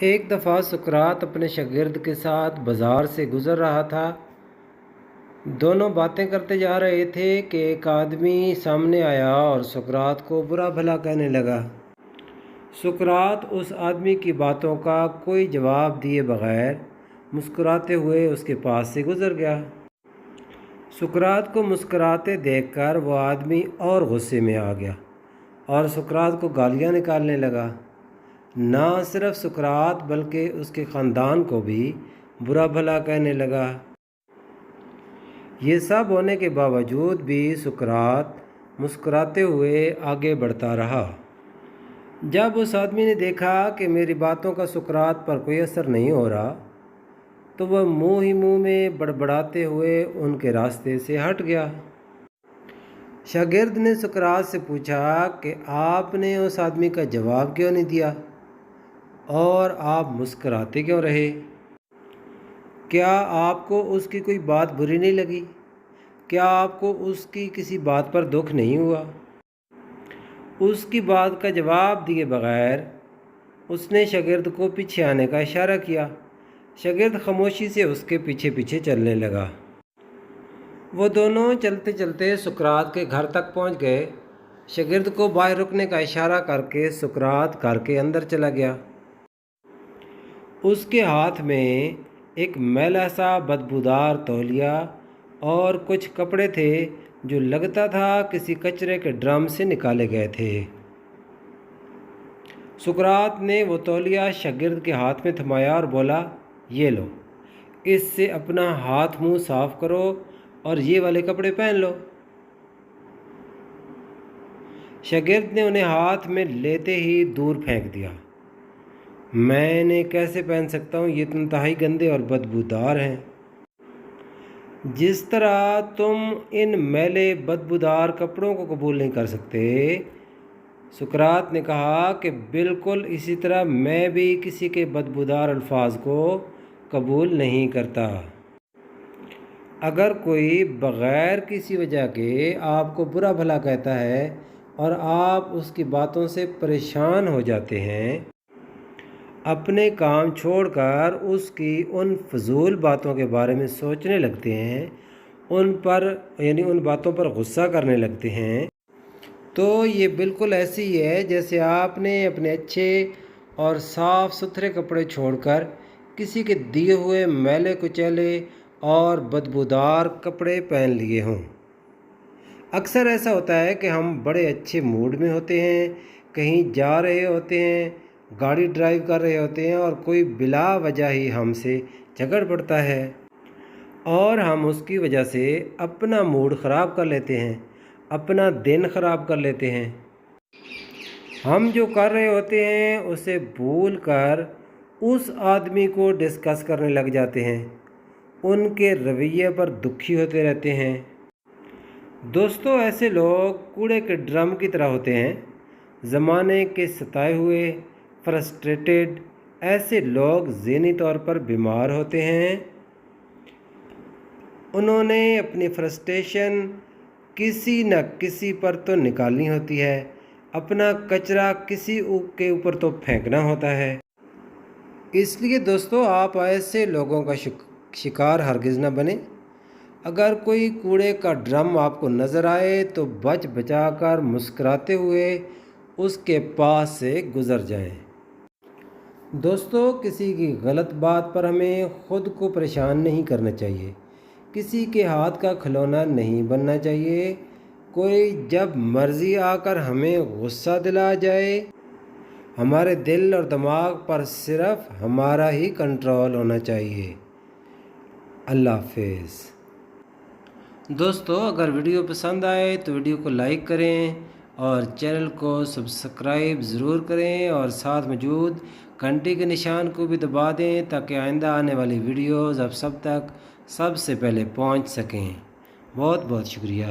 ایک دفعہ سقراط اپنے شاگرد کے ساتھ بازار سے گزر رہا تھا۔ دونوں باتیں کرتے جا رہے تھے کہ ایک آدمی سامنے آیا اور سقراط کو برا بھلا کہنے لگا۔ سقراط اس آدمی کی باتوں کا کوئی جواب دیے بغیر مسکراتے ہوئے اس کے پاس سے گزر گیا۔ سقراط کو مسکراتے دیکھ کر وہ آدمی اور غصے میں آ گیا اور سقراط کو گالیاں نکالنے لگا۔ نہ صرف سقراط بلکہ اس کے خاندان کو بھی برا بھلا کہنے لگا۔ یہ سب ہونے کے باوجود بھی سقراط مسکراتے ہوئے آگے بڑھتا رہا۔ جب اس آدمی نے دیکھا کہ میری باتوں کا سقراط پر کوئی اثر نہیں ہو رہا تو وہ منہ ہی منہ میں بڑبڑاتے ہوئے ان کے راستے سے ہٹ گیا۔ شاگرد نے سقراط سے پوچھا کہ آپ نے اس آدمی کا جواب کیوں نہیں دیا اور آپ مسکراتے کیوں رہے؟ کیا آپ کو اس کی کوئی بات بری نہیں لگی؟ کیا آپ کو اس کی کسی بات پر دکھ نہیں ہوا؟ اس کی بات کا جواب دیے بغیر اس نے شاگرد کو پیچھے آنے کا اشارہ کیا۔ شاگرد خاموشی سے اس کے پیچھے پیچھے چلنے لگا۔ وہ دونوں چلتے چلتے سقراط کے گھر تک پہنچ گئے۔ شاگرد کو باہر رکنے کا اشارہ کر کے سقراط گھر کے اندر چلا گیا۔ اس کے ہاتھ میں ایک میلا سا بدبودار تولیہ اور کچھ کپڑے تھے جو لگتا تھا کسی کچرے کے ڈرم سے نکالے گئے تھے۔ سقراط نے وہ تولیہ شاگرد کے ہاتھ میں تھمایا اور بولا، یہ لو، اس سے اپنا ہاتھ منہ صاف کرو اور یہ والے کپڑے پہن لو۔ شاگرد نے انہیں ہاتھ میں لیتے ہی دور پھینک دیا۔ میں انہیں کیسے پہن سکتا ہوں؟ یہ تو انتہائی گندے اور بدبودار ہیں۔ جس طرح تم ان میلے بدبودار کپڑوں کو قبول نہیں کر سکتے، سقراط نے کہا کہ بالکل اسی طرح میں بھی کسی کے بدبودار الفاظ کو قبول نہیں کرتا۔ اگر کوئی بغیر کسی وجہ کے آپ کو برا بھلا کہتا ہے اور آپ اس کی باتوں سے پریشان ہو جاتے ہیں، اپنے کام چھوڑ کر اس کی ان فضول باتوں کے بارے میں سوچنے لگتے ہیں، ان باتوں پر غصہ کرنے لگتے ہیں، تو یہ بالکل ایسی ہی ہے جیسے آپ نے اپنے اچھے اور صاف ستھرے کپڑے چھوڑ کر کسی کے دیے ہوئے میلے کچیلے اور بدبودار کپڑے پہن لیے ہوں۔ اکثر ایسا ہوتا ہے کہ ہم بڑے اچھے موڈ میں ہوتے ہیں، کہیں جا رہے ہوتے ہیں، گاڑی ڈرائیو کر رہے ہوتے ہیں اور کوئی بلا وجہ ہی ہم سے جھگڑ پڑتا ہے اور ہم اس کی وجہ سے اپنا موڈ خراب کر لیتے ہیں، اپنا دن خراب کر لیتے ہیں۔ ہم جو کر رہے ہوتے ہیں اسے بھول کر اس آدمی کو ڈسکس کرنے لگ جاتے ہیں، ان کے رویے پر دکھی ہوتے رہتے ہیں۔ دوستو، ایسے لوگ کوڑے کے ڈرم کی طرح ہوتے ہیں، زمانے کے ستائے ہوئے، فرسٹریٹڈ۔ ایسے لوگ ذہنی طور پر بیمار ہوتے ہیں۔ انہوں نے اپنی فرسٹریشن کسی نہ کسی پر تو نکالنی ہوتی ہے، اپنا کچرا کسی کے اوپر تو پھینکنا ہوتا ہے۔ اس لیے دوستو، آپ ایسے لوگوں کا شکار ہرگز نہ بنیں۔ اگر کوئی کوڑے کا ڈرم آپ کو نظر آئے تو بچ بچا کر مسکراتے ہوئے اس کے پاس سے گزر جائیں۔ دوستو، کسی کی غلط بات پر ہمیں خود کو پریشان نہیں کرنا چاہیے، کسی کے ہاتھ کا کھلونا نہیں بننا چاہیے۔ کوئی جب مرضی آ کر ہمیں غصہ دلا جائے، ہمارے دل اور دماغ پر صرف ہمارا ہی کنٹرول ہونا چاہیے۔ اللہ حافظ۔ دوستو، اگر ویڈیو پسند آئے تو ویڈیو کو لائک کریں اور چینل کو سبسکرائب ضرور کریں اور ساتھ موجود گھنٹی کے نشان کو بھی دبا دیں تاکہ آئندہ آنے والی ویڈیوز آپ سب تک سب سے پہلے پہنچ سکیں۔ بہت بہت شکریہ۔